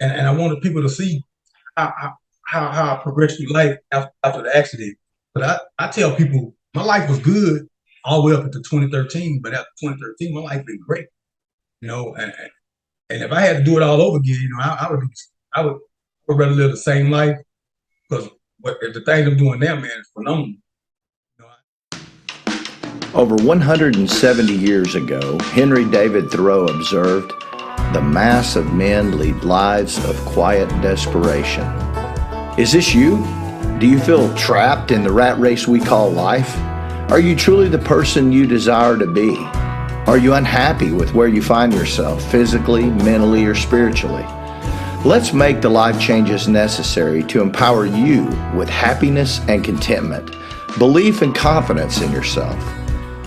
and I wanted people to see how how I progressed through life after the accident. But I tell people my life was good all the way up until 2013. But after 2013, my life been great. You know, and if I had to do it all over again, I would rather live the same life because what the things I'm doing now, man, is phenomenal. You know, Over 170 years ago, Henry David Thoreau observed, "The mass of men lead lives of quiet desperation." Is this you? Do you feel trapped in the rat race we call life? Are you truly the person you desire to be? Are you unhappy with where you find yourself, physically, mentally, or spiritually? Let's make the life changes necessary to empower you with happiness and contentment, belief and confidence in yourself.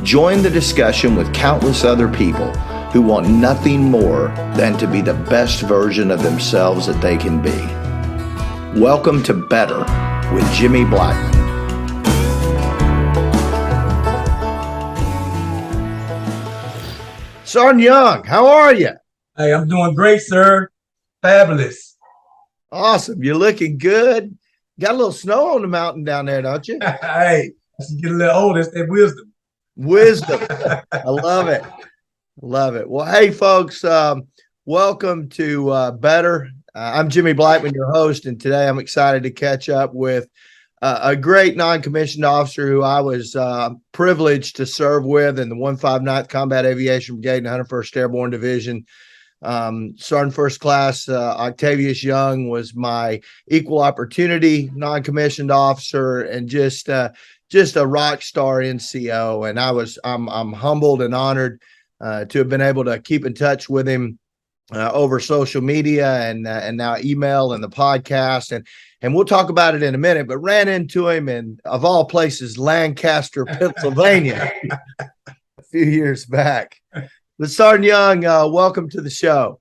Join the discussion with countless other people who want nothing more than to be the best version of themselves that they can be. Welcome to Better with Jimmy Blackman. Sergeant Young, how are you? hey, I'm doing great, sir. Fabulous. Awesome. You're looking good. Got a little snow on the mountain down there, don't you? Hey, as you get a little older, it's that wisdom. Wisdom. I love it. Love it. Well, hey, folks, welcome to Better. I'm Jimmy Blackman, your host, and today I'm excited to catch up with a great non-commissioned officer who I was privileged to serve with in the 159th Combat Aviation Brigade and 101st Airborne Division. Sergeant First Class Octavius Young was my equal opportunity non-commissioned officer and just a rock star NCO. And I'm humbled and honored to have been able to keep in touch with him over social media and now email and the podcast. And we'll talk about it in a minute, but ran into him in, of all places, Lancaster, Pennsylvania, a few years back. But Sergeant Young, welcome to the show.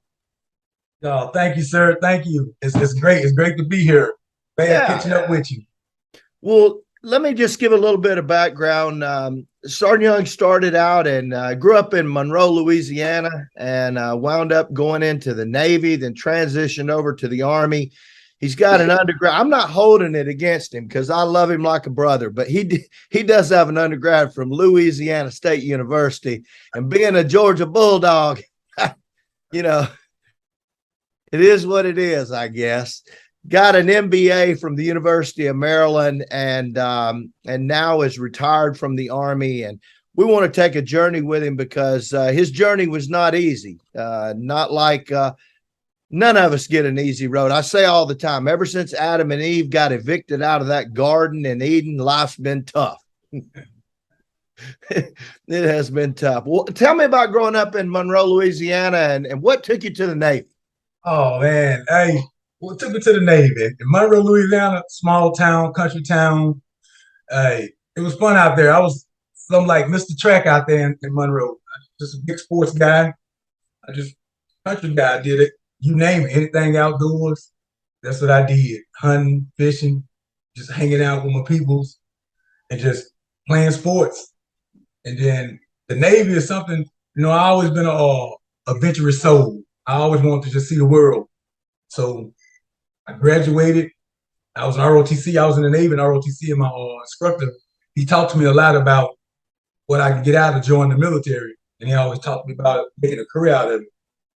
Oh, thank you, sir. Thank you. It's great. It's great to be here. Glad catching up with you. Well, let me just give a little bit of background. Sergeant Young started out and grew up in Monroe, Louisiana, and wound up going into the Navy, then transitioned over to the Army. He's got an undergrad. I'm not holding it against him because I love him like a brother, but he does have an undergrad from Louisiana State University. And being a Georgia Bulldog, it is what it is, I guess. Got an MBA from the University of Maryland and now is retired from the Army. And we want to take a journey with him because his journey was not easy. Not like none of us get an easy road. I say all the time, ever since Adam and Eve got evicted out of that garden in Eden, life's been tough. It has been tough. Well, tell me about growing up in Monroe, Louisiana, and what took you to the Navy? Oh man, hey, what took me to the Navy? In Monroe, Louisiana, small town, country town. Hey, it was fun out there. I was some like Mr. Track out there in Monroe. Just a big sports guy. I just country guy. Did it. You name it, anything outdoors. That's what I did. Hunting, fishing, just hanging out with my peoples, and just playing sports. And then the Navy is something. I always been a adventurous soul. I always wanted to just see the world. So I graduated. I was in ROTC. I was in the Navy in ROTC, and my instructor, he talked to me a lot about what I could get out of joining the military. And he always talked to me about making a career out of it.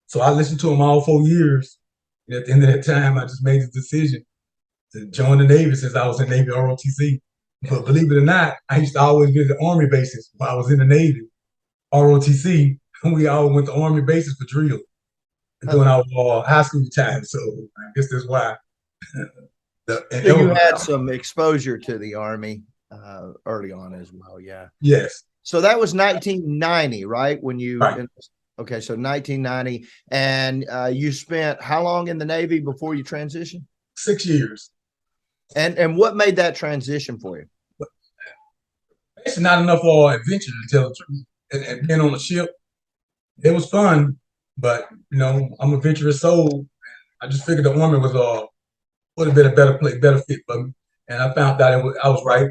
So I listened to him all 4 years. And at the end of that time, I just made the decision to join the Navy since I was in Navy ROTC. But believe it or not, I used to always visit Army bases while I was in the Navy. ROTC, we all went to Army bases for drill during our high school time. So I guess that's why. So you had some exposure to the Army early on as well, yeah. Yes. So that was 1990, right? When you right. Okay, so 1990, and you spent how long in the Navy before you transitioned? 6 years. And what made that transition for you? It's not enough adventure to tell the truth. And being on the ship, it was fun, but I'm a adventurous soul. I just figured the Army would have been a better fit for me, and I found out I was right.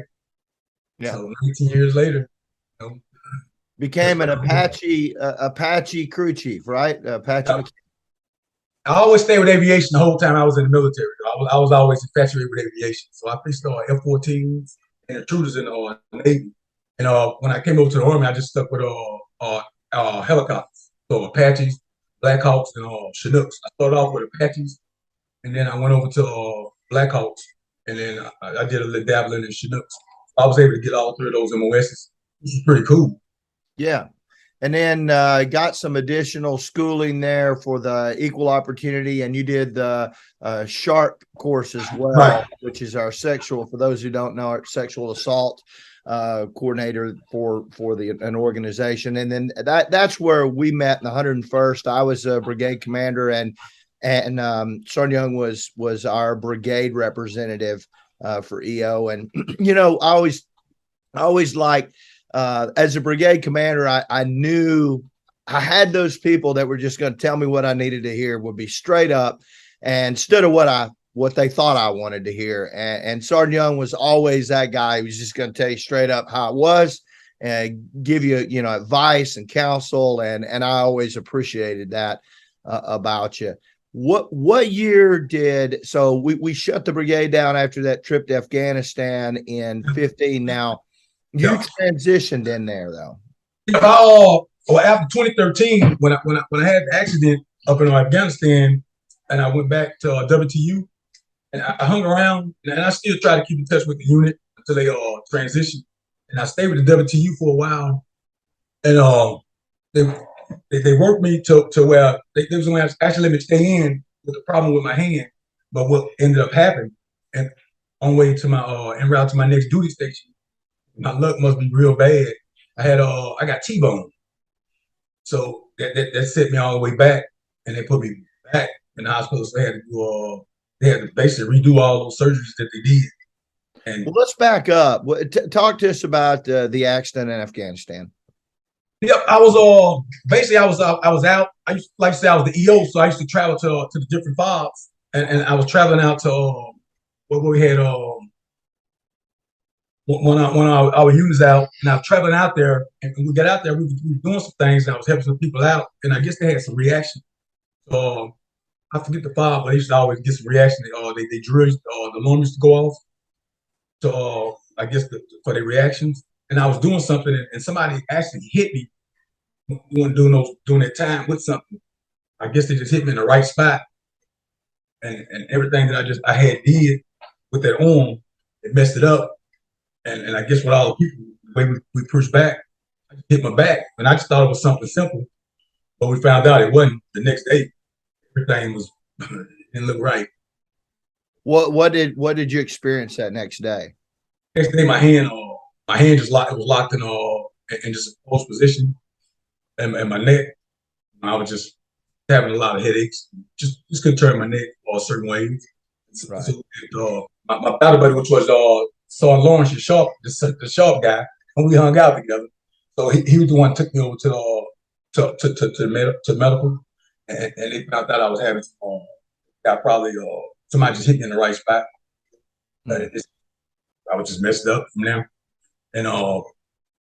Yeah. So 19 years later, became an Apache crew chief, right? Apache. I always stayed with aviation the whole time I was in the military. I was always infatuated with aviation. So I fixed F-14s and intruders in the Navy. And when I came over to the Army, I just stuck with helicopters. So Apaches, Blackhawks, and Chinooks. I started off with Apaches, and then I went over to Blackhawks, and then I did a little dabbling in Chinooks. I was able to get all three of those MOSs. This is pretty cool. Yeah. And then got some additional schooling there for the equal opportunity, and you did the SHARP course as well, Right. which is our sexual, for those who don't know, our sexual assault coordinator for an organization. And then that's where we met in the 101st. I was a brigade commander, and Sergeant Young was our brigade representative for EO. And I always liked. As a brigade commander, I knew I had those people that were just going to tell me what I needed to hear, would be straight up and stood of what they thought I wanted to hear. And Sergeant Young was always that guy who was just going to tell you straight up how it was and give you, advice and counsel. And I always appreciated that about you. What year so we shut the brigade down after that trip to Afghanistan in 2015. Now, you transitioned in there though. After 2013, when I had the accident up in Afghanistan, and I went back to WTU, and I hung around, and I still try to keep in touch with the unit until they transitioned. And I stayed with the WTU for a while, and they worked me to where they was going to actually let me stay in with the problem with my hand. But what ended up happening, and on way to my en route to my next duty station, my luck must be real bad. I got T-bone, so that set me all the way back, and they put me back in the hospital. So they had to basically redo all those surgeries that they did. And let's back up. Talk to us about the accident in Afghanistan. Yep, I was basically I was out. I used to, like to say, I was the EO, so I used to travel to the different FOBs, and I was traveling out to where we had one of our units out, and I was traveling out there, and when we got out there, we were doing some things, and I was helping some people out, and I guess they had some reaction. So I forget the FOB, but they used to always get some reaction. They drilled the alarm used to go off. So I guess for their reactions, and I was doing something, and somebody actually hit me when doing that time with something. I guess they just hit me in the right spot, and everything that I had did with that arm, it messed it up. And I guess with all the people, the way we pushed back, I just hit my back. And I just thought it was something simple. But we found out it wasn't. The next day, everything didn't look right. What did you experience that next day? Next day, my hand just locked. It was locked in just a close position, and my neck. I was just having a lot of headaches. Just couldn't turn my neck certain ways. Right. So, my battle buddy, which was Sergeant Lawrence, the sharp guy, and we hung out together. So he was the one who took me over to medical, and they found out I was having got probably somebody just hit me in the right spot. I was just messed up from there. And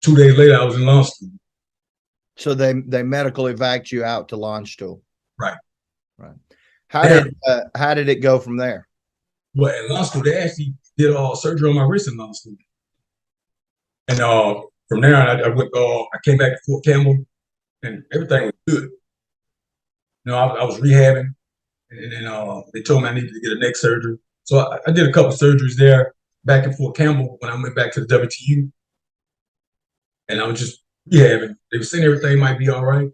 2 days later, I was in Landstuhl. So they medical evac you out to Landstuhl. Right. How did it go from there? Well, at Landstuhl, they actually did surgery on my wrist in Landstuhl. And from there, I came back to Fort Campbell, and everything was good. I was rehabbing, and then they told me I needed to get a neck surgery. So I did a couple surgeries there back in Fort Campbell when I went back to the WTU. And I was just rehabbing. They were saying everything might be all right.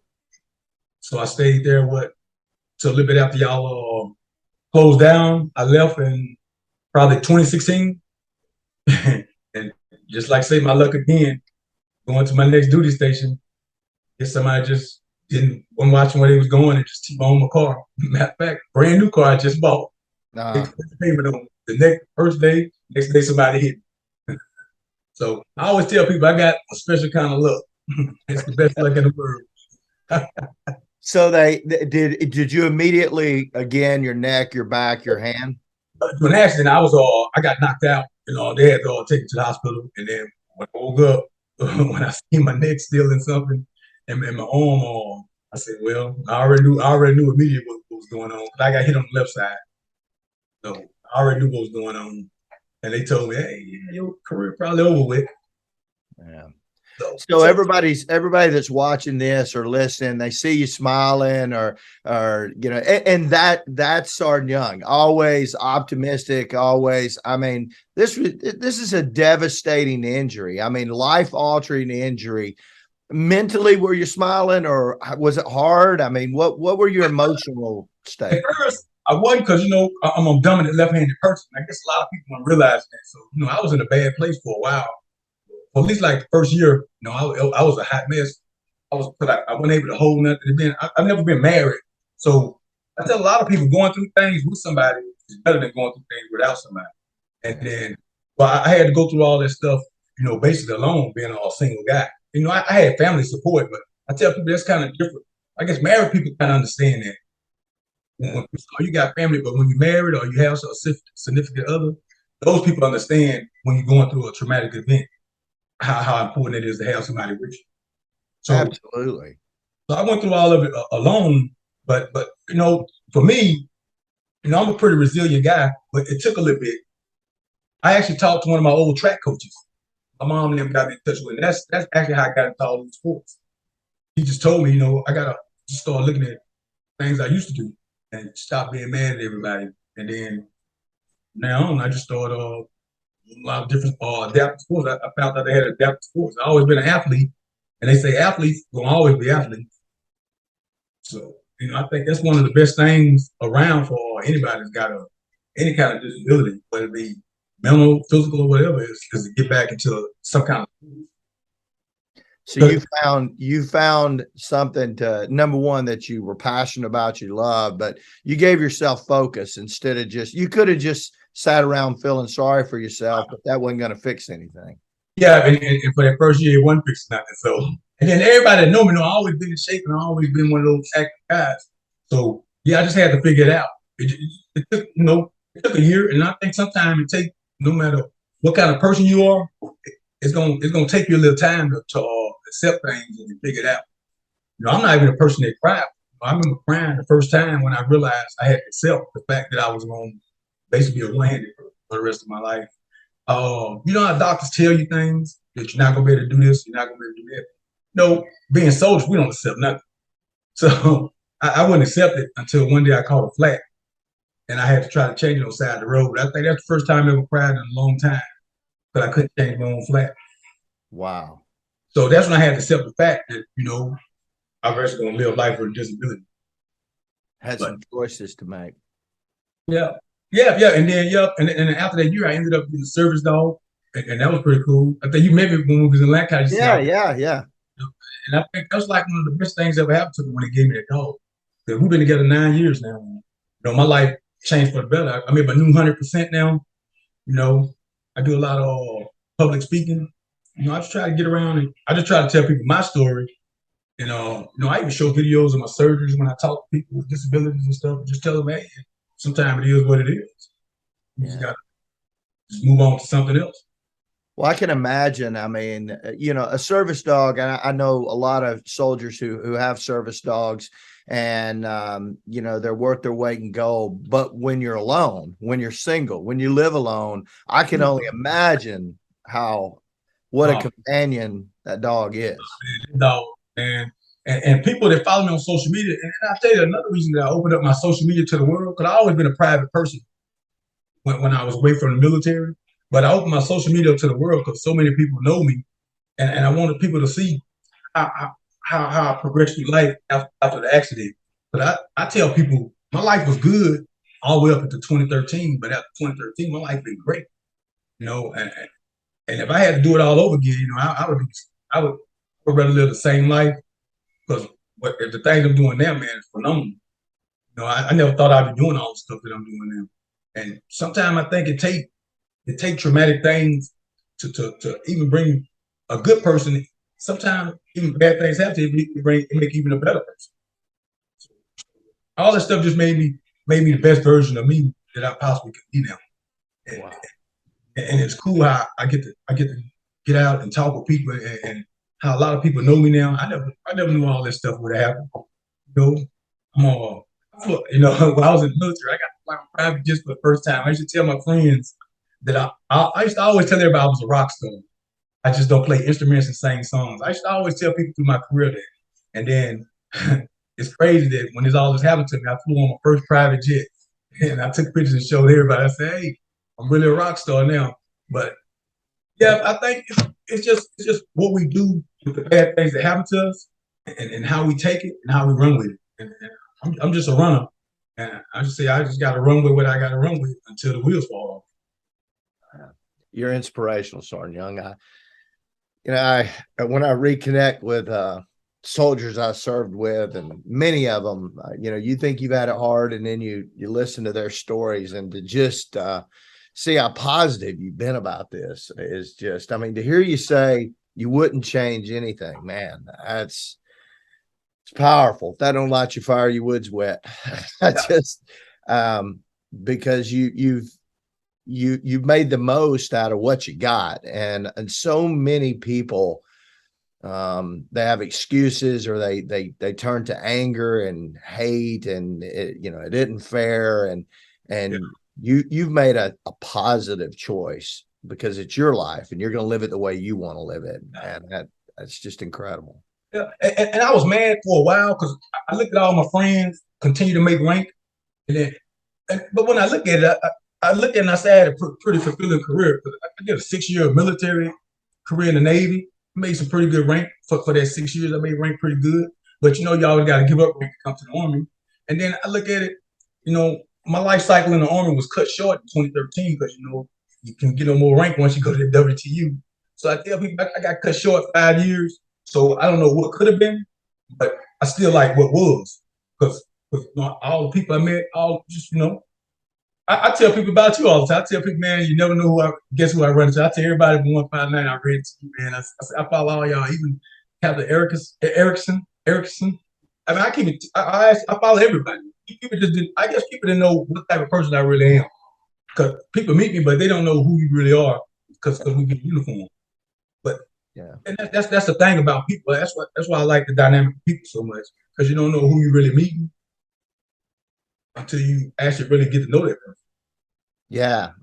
So I stayed there, till a little bit after y'all closed down. I left in probably 2016. And just like say my luck again, going to my next duty station, guess somebody just wasn't watching where they was going and just T-boned my car. Matter of fact, brand new car I just bought. Payment on the first day, next day somebody hit me. So I always tell people I got a special kind of luck. It's the best luck in the world. So did you immediately, again, your neck, your back, your hand? When accident, I got knocked out. They had to take me to the hospital, and then when I woke up, when I see my neck still in something, and my arm, I said, well, I already knew immediately what was going on. I got hit on the left side. So I already knew what was going on. And they told me, hey, yeah, your career probably over with. Yeah. So, So everybody that's watching this or listening, they see you smiling or you know, and that's Sergeant Young, always optimistic, always. I mean, this is a devastating injury. I mean, life altering injury. Mentally, were you smiling or was it hard? I mean, what were your emotional state? at first, I wasn't because, I'm a dominant left-handed person. I guess a lot of people don't realize that. So, I was in a bad place for a while. For at least like the first year, I was a hot mess. I wasn't able to hold nothing. I've never been married. So I tell a lot of people going through things with somebody is better than going through things without somebody. And then, well, I had to go through all this stuff, basically alone, being a single guy. I had family support, but I tell people that's kind of different. I guess married people kind of understand that. When you got family, but when you're married or you have a significant other, those people understand when you're going through a traumatic event, how important it is to have somebody with you. So, Absolutely. so I went through all of it alone, but for me, I'm a pretty resilient guy, but it took a little bit. I actually talked to one of my old track coaches. My mom and them got me in touch with, and that's actually how I got into all these sports. He just told me, I gotta just start looking at things I used to do and stop being mad at everybody. And then now on, I just started a lot of different adaptive sports. I found out they had adaptive sports. I've always been an athlete, and they say athletes will always be athletes. So, I think that's one of the best things around for anybody that's got any kind of disability, whether it be mental, physical, or whatever, is to get back into some kind of. So you found something to, number one, that you were passionate about, you love, but you gave yourself focus instead of you could have just sat around feeling sorry for yourself, but that wasn't going to fix anything. Yeah, and for that first year, it wasn't fixing nothing. So, and then everybody that know me know I've always been in shape and I've always been one of those active guys. So, yeah, I just had to figure it out. It took, it took a year, and I think sometimes it takes, no matter what kind of person you are, it's gonna take you a little time to accept things and figure it out. I'm not even a person that cried. I remember crying the first time when I realized I had to accept the fact that I was going to basically be a one-handed for the rest of my life. How doctors tell you things that you're not gonna be able to do this, you're not gonna be able to do that. No, being soldiers, we don't accept nothing. So I wouldn't accept it until one day I caught a flat, and I had to try to change it on the side of the road. But I think that's the first time I ever cried in a long time, but I couldn't change my own flat. Wow. So that's when I had to accept the fact that I'm actually gonna live life with a disability. Had some choices to make. Yeah, and then after that year, I ended up being a service dog, and that was pretty cool. I think you met me when we was in Lancaster. Yeah. And I think that was like one of the best things that ever happened to me when they gave me that dog. Because we've been together 9 years now. My life changed for the better. I'm my new 100% now. I do a lot of public speaking. I just try to get around and I just try to tell people my story. And I even show videos of my surgeries when I talk to people with disabilities and stuff. Just tell them, hey, sometimes it is what it is. You just gotta just move on to something else. Well, I can imagine. I mean, a service dog, and I know a lot of soldiers who have service dogs, and they're worth their weight in gold. But when you're alone, when you're single, when you live alone, I can only imagine what a companion that dog is. Dog, and people that follow me on social media, and I'll tell you another reason that I opened up my social media to the world, because I've always been a private person when I was away from the military. But I opened my social media to the world because so many people know me, and I wanted people to see how I progressed through life after the accident. But I tell people my life was good all the way up until 2013, but after 2013, my life been great. And if I had to do it all over again, I would rather live the same life, because the things I'm doing now, man, is phenomenal. I never thought I'd be doing all the stuff that I'm doing now. And sometimes I think it take traumatic things to even bring a good person. Sometimes even bad things happen to make even a better person. So all this stuff just made me the best version of me that I possibly could be now. And it's cool how I get to get out and talk with people, and how a lot of people know me now. I never knew all this stuff would happen. I'm You know, when I was in the military, I got to fly on private jets for the first time. I used to tell my friends that I used to always tell everybody I was a rock star. I just don't play instruments and sing songs. I used to always tell people through my career that. And then it's crazy that when this all this happened to me, I flew on my first private jet and I took pictures and showed everybody. I said, "Hey, I'm really a rock star now." But yeah, I think it's just what we do with the bad things that happen to us, and how we take it and how we run with it. And I'm just a runner, and I just say I just got to run with what I got to run with until the wheels fall off. You're inspirational, Sergeant Young. I when I reconnect with soldiers I served with, and many of them, you think you've had it hard, and then you listen to their stories, and to just see how positive you've been about this is just, I mean, to hear you say you wouldn't change anything, man, it's powerful. If that don't light your fire, your wood's wet. I just because you've made the most out of what you got, and so many people they have excuses, or they turn to anger and hate, and it isn't fair, and yeah. You've made a positive choice because it's your life and you're going to live it the way you want to live it, and that's just incredible. Yeah, and I was mad for a while because I looked at all my friends continue to make rank, but when I look at it, I look at it and I say I had a pretty fulfilling career. I did a 6-year military career in the Navy, made some pretty good rank for that 6 years. I made rank pretty good, but you always got to give up rank to come to the Army. And then I look at it, my life cycle in the Army was cut short in 2013 because you can get no more rank once you go to the WTU. So I tell people I got cut short 5 years. So I don't know what could have been, but I still like what was, because all the people I met, all just I tell people about you all the time. I tell people, man, you never know guess who I run into. I tell everybody from 159 I ran into you, man. I follow all y'all, even Captain Erickson. I mean, I keep it. I follow everybody. People just didn't. I guess people didn't know what type of person I really am, because people meet me, but they don't know who you really are because we get uniform. But yeah, and that's the thing about people. That's why I like the dynamic of people so much, because you don't know who you really meeting until you actually really get to know that person. Yeah,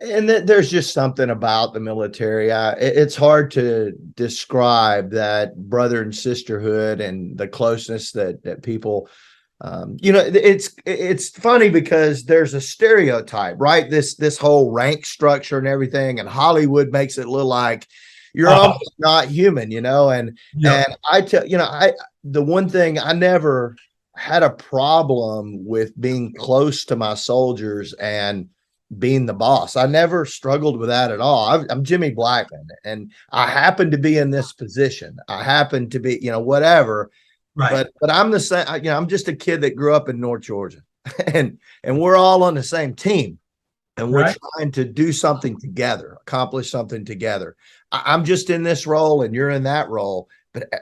and there's just something about the military. It's hard to describe that brother and sisterhood and the closeness that people. It's funny because there's a stereotype, right? This whole rank structure and everything, and Hollywood makes it look like you're almost not human, and yeah. And I tell the one thing, I never had a problem with being close to my soldiers and being the boss. I never struggled with that at all. I'm Jimmy Blackman, and I happen to be in this position. I happen to be, whatever. Right. But I'm the same. I'm just a kid that grew up in North Georgia, and we're all on the same team, and we're trying to do something together, accomplish something together. I'm just in this role, and you're in that role.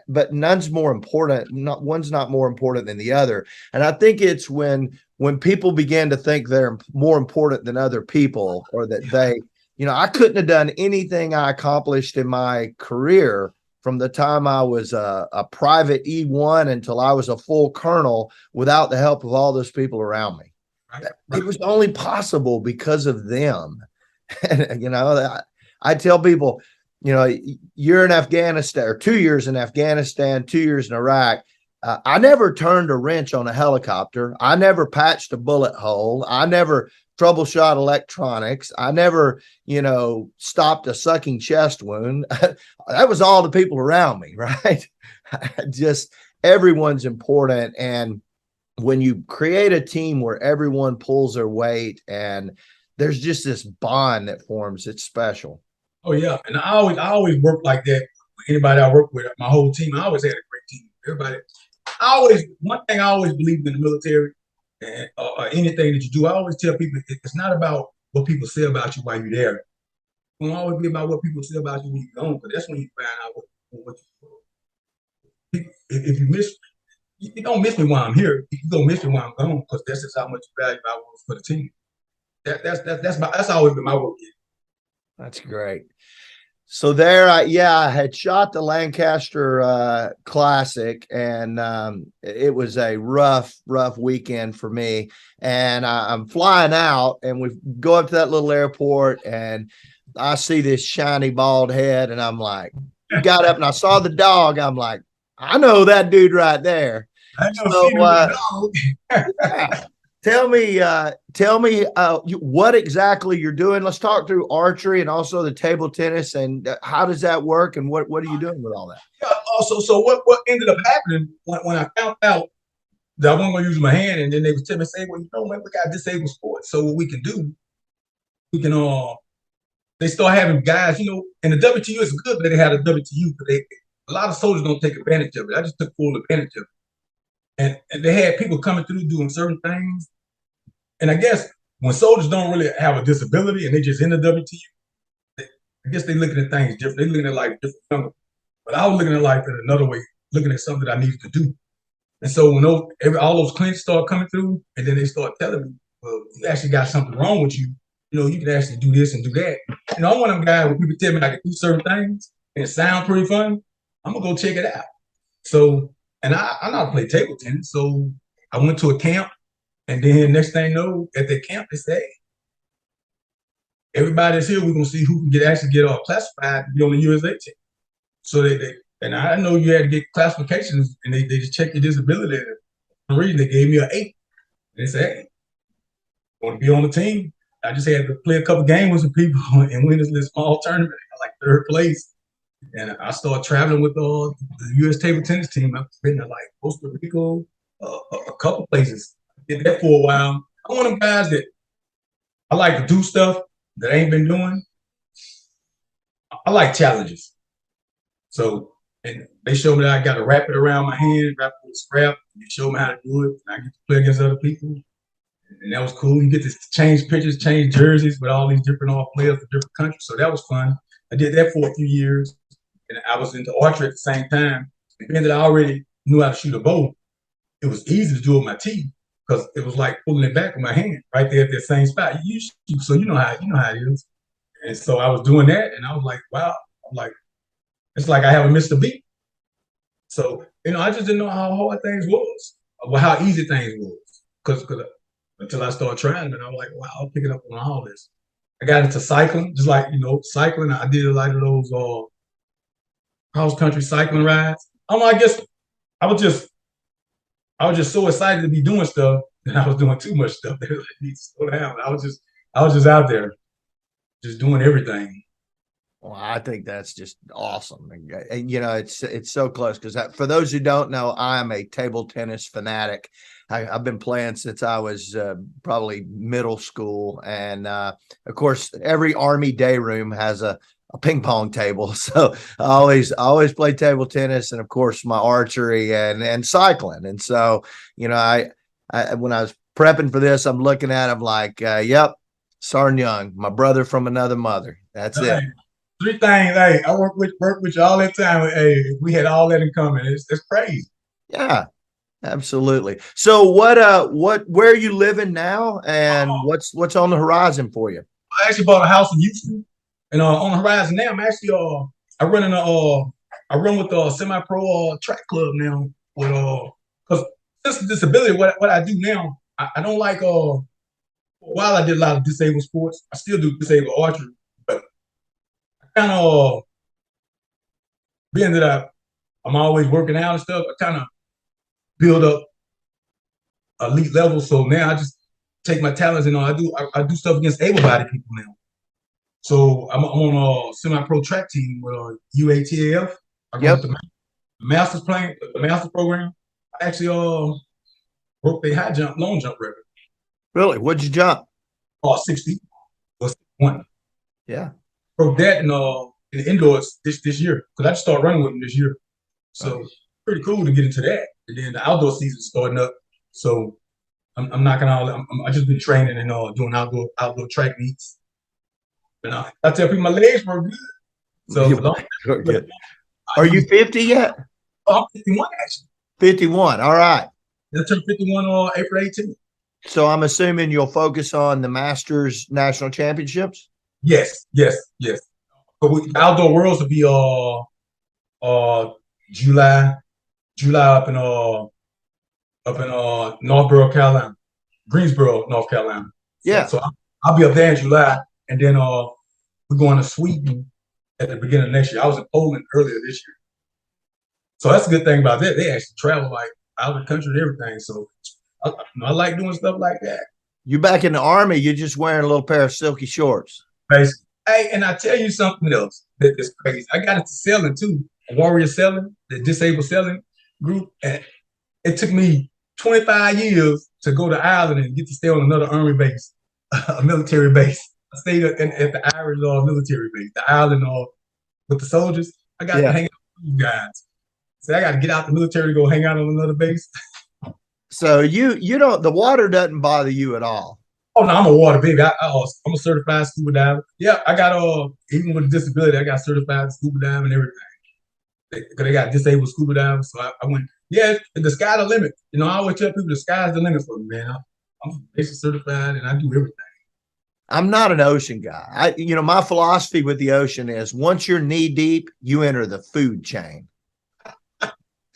But none's more important. One's not more important than the other. And I think it's when people begin to think they're more important than other people, or that they, I couldn't have done anything I accomplished in my career from the time I was a private E1 until I was a full colonel without the help of all those people around me. Right. It was only possible because of them. And, I tell people, you're in Afghanistan, or 2 years in Afghanistan, 2 years in Iraq. I never turned a wrench on a helicopter. I never patched a bullet hole. I never troubleshot electronics. I never, stopped a sucking chest wound. That was all the people around me, right? Just everyone's important. And when you create a team where everyone pulls their weight and there's just this bond that forms, it's special. Oh yeah, and I always work like that. Anybody I work with, my whole team, I always had a great team. Everybody, one thing I always believed in the military, and anything that you do, I always tell people it's not about what people say about you while you're there. It will always be about what people say about you when you're gone, because that's when you find out what you. If you miss, you don't miss me while I'm here. You don't miss me while I'm gone, because that's just how much value I was for the team. That's always been my work. That's great. So there, I had shot the Lancaster Classic, and it was a rough weekend for me. And I'm flying out, and we go up to that little airport, and I see this shiny bald head, and I'm like, got up and I saw the dog. I'm like, I know that dude right there. I know. So, See the dog. yeah. Tell me what exactly you're doing. Let's talk through archery and also the table tennis, and how does that work, and what are you doing with all that? Yeah, also, so what ended up happening when I found out that I wasn't going to use my hand, and then they was telling me, say, well, you know what, we got disabled sports, so what we can do, we can they start having guys, and the WTU is good that they had a WTU, but a lot of soldiers don't take advantage of it. I just took full advantage of it, and they had people coming through doing certain things, and I guess when soldiers don't really have a disability and they just in the WTU, I guess they looking at things different. They looking at life different. But I was looking at life in another way, looking at something that I needed to do. And so when all those clients start coming through, and then they start telling me, well, you actually got something wrong with you. You can actually do this and do that. I'm one of them guys where people tell me I can do certain things and it sounds pretty fun. I'm gonna go check it out. So, and I know how to play table tennis. So I went to a camp, and then next thing you know, at the camp they say, everybody that's here, we're gonna see who can actually get classified to be on the USA team. So and I know you had to get classifications, and they just check your disability. For some reason, they gave me an 8. And they said, hey, want to be on the team? I just had to play a couple games with some people and win this little small tournament. I like 3rd place. And I started traveling with the U.S. table tennis team. I've been to like Costa Rica, a couple places. I did that for a while. I'm one of them guys that I like to do stuff that I ain't been doing. I like challenges. So, and they showed me that I got to wrap it around my hand, wrap it with a scrap. They showed me how to do it. And I get to play against other people. And that was cool. You get to change pictures, change jerseys with all these different players from different countries. So that was fun. I did that for a few years. And I was into archery at the same time. And then that I already knew how to shoot a bow, it was easy to do with my teeth because it was like pulling it back with my hand right there at that same spot. You shoot, so you know how it is. And so I was doing that, and I was like, wow. I'm like, it's like I haven't missed a beat. So, I just didn't know how hard things was, or how easy things was. Because until I started trying it, I was like, wow, I'll pick it up on all this. I got into cycling, just like, cycling. I did a lot of those cross-country cycling rides. I don't know, I guess I was just so excited to be doing stuff that I was doing too much stuff. They were like, need to slow down. I was just out there, just doing everything. Well, I think that's just awesome. And it's so close because for those who don't know, I am a table tennis fanatic. I've been playing since I was probably middle school. And of course, every Army day room has a ping pong table. So I always play table tennis, and of course my archery and cycling. And so, I when I was prepping for this, I'm looking at him like, yep, Sergeant Young, my brother from another mother. That's it. 3 things. Hey, I work with you all that time. Hey, we had all that in common. It's crazy. Yeah, absolutely. So where are you living now, and what's on the horizon for you? I actually bought a house in Houston, and on the horizon now, I'm actually I run with the semi-pro track club now. With because since disability, what I do now, I don't like while I did a lot of disabled sports, I still do disabled archery, but I kind of being that I'm always working out and stuff, I kind of build up elite level. So now I just take my talents and I do stuff against able-bodied people now. So I'm on a semi-pro track team with UATF. I go with the Masters program. I actually broke the high jump, long jump record. Really? What'd you jump? 60 or 61. Yeah. Broke that in the indoors this year because I just started running with them this year. So pretty cool to get into that. And then the outdoor season's starting up. So I'm knocking out. I just been training and doing outdoor track meets. And I tell people my legs were good. So good. Are you 50 yet? I'm 51 actually. 51. All right. I turned 51 on April 18th. So I'm assuming you'll focus on the Masters National Championships? Yes. But Outdoor Worlds will be July, up in Northborough, Carolina, Greensboro, North Carolina. Yeah. So I'll be up there in July, and then we're going to Sweden at the beginning of next year. I was in Poland earlier this year, so that's a good thing about that. They actually travel like out of the country and everything. So I like doing stuff like that. You back in the Army, you're just wearing a little pair of silky shorts. Basically. Hey, and I tell you something else that's crazy. I got into selling too, Warrior Selling, the disabled selling group, and it took me 25 years to go to Ireland and get to stay on another Army base, a military base. I stayed at the Irish military base, the island with the soldiers. I got to hang out with these guys. So I got to get out the military to go hang out on another base. So you don't, the water doesn't bother you at all. Oh no, I'm a water baby. I'm a certified scuba diver. Yeah, I got even with a disability, I got certified scuba dive and everything. Because they got disabled scuba divers. So I went, yeah, the sky's the limit. You know, I always tell people the sky's the limit for me, man. I'm basically certified and I do everything. I'm not an ocean guy. My philosophy with the ocean is once you're knee deep, you enter the food chain.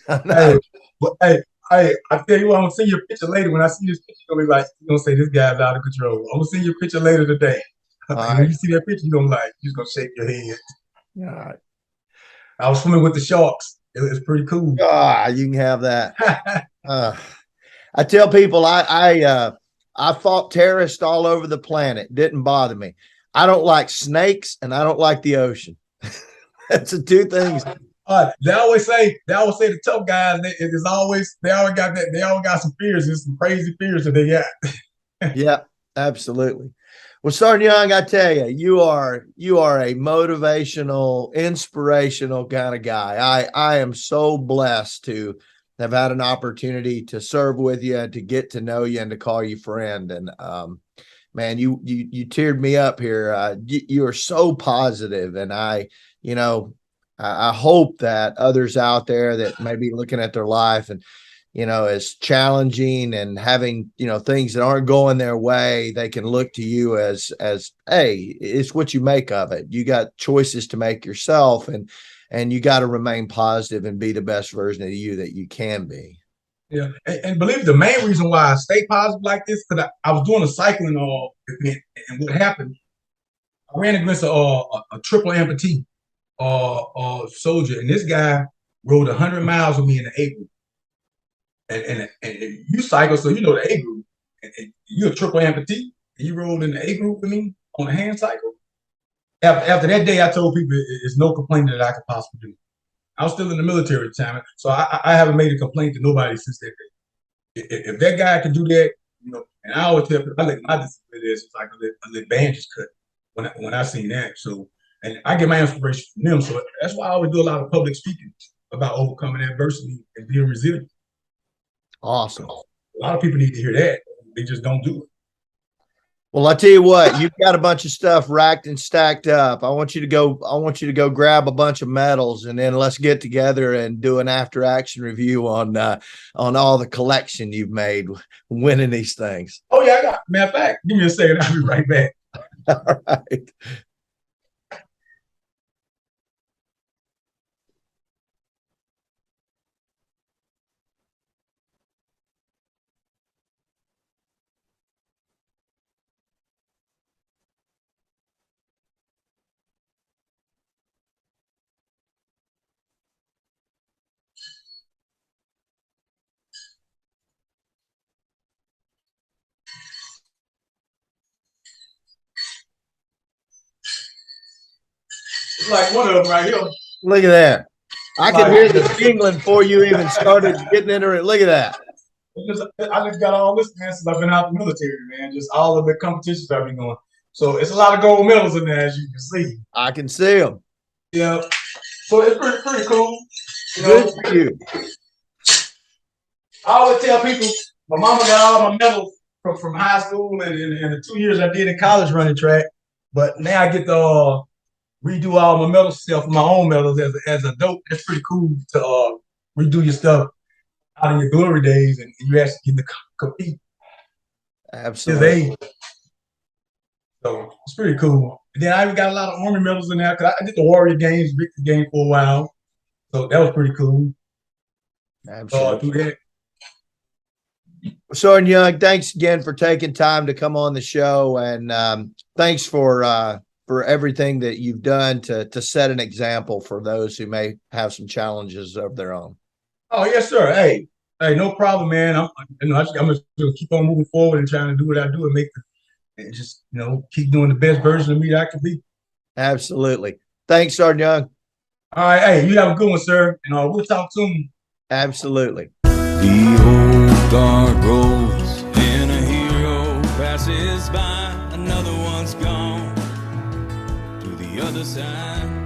Hey, I tell you what, I'm gonna send you a picture later. When I see this picture, you're gonna be like, you're gonna say this guy's out of control. I'm gonna send you a picture later today. Right. When you see that picture, you're just gonna shake your head. All right. I was swimming with the sharks. It was pretty cool. You can have that. I tell people I fought terrorists all over the planet. Didn't bother me. I don't like snakes and I don't like the ocean. That's the two things. They always say the tough guys. They always got some fears. There's some crazy fears that they got. Yeah, absolutely. Well, Sergeant Young, I tell you, you are a motivational, inspirational kind of guy. I am so blessed to have had an opportunity to serve with you, to get to know you, and to call you friend. And man, you teared me up here. You are so positive, and I hope that others out there that may be looking at their life and is challenging and having, things that aren't going their way, they can look to you as, hey, it's what you make of it. You got choices to make yourself, and you got to remain positive and be the best version of you that you can be. Yeah. And believe me, the main reason why I stay positive like this, because I was doing a cycling event, and what happened, I ran against a triple amputee soldier, and this guy rode 100 miles with me in the A group. And you cycle, so you know the A group. And you're a triple amputee, and you rode in the A group with me on a hand cycle. After that day, I told people it's no complaint that I could possibly do. I was still in the military at the time, so I haven't made a complaint to nobody since that day. If that guy can do that, and I always tell people, I let my disability is like I let bandages cut when I seen that. So, and I get my inspiration from them. So that's why I always do a lot of public speaking about overcoming adversity and being resilient. Awesome. A lot of people need to hear that. They just don't do it. Well, I tell you what, you've got a bunch of stuff racked and stacked up. I want you to go grab a bunch of medals, and then let's get together and do an after action review on all the collection you've made winning these things. Oh yeah, I got. Matter of fact, give me a second. I'll be right back. All right. It's like one of them right here. Look at that. I could hear the jingling before you even started getting into it. Look at that. I just got all this, man, since I've been out the military, man. Just all of the competitions I've been going. So it's a lot of gold medals in there, as you can see. I can see them. Yeah. So it's pretty cool. Good for you. I always tell people, my mama got all my medals from high school and the 2 years I did in college running track. But now I get to redo all my medal stuff, my own medals as a dope. It's pretty cool to redo your stuff out in your glory days, and you actually get to compete. Absolutely. So it's pretty cool. And then I even got a lot of Army medals in there because I did the Warrior games, Victor game for a while. So that was pretty cool. Absolutely. Through that. Sergeant Young, thanks again for taking time to come on the show, and thanks for everything that you've done to set an example for those who may have some challenges of their own. Oh yes, sir. Hey, no problem, man. I'm just gonna keep on moving forward and trying to do what I do and and just keep doing the best version of me that I can be. Absolutely. Thanks, Sergeant Young. All right, hey, you have a good one, sir, and we'll talk soon. Absolutely. The old guard goes and a hero passes by. Another one's gone to the other side.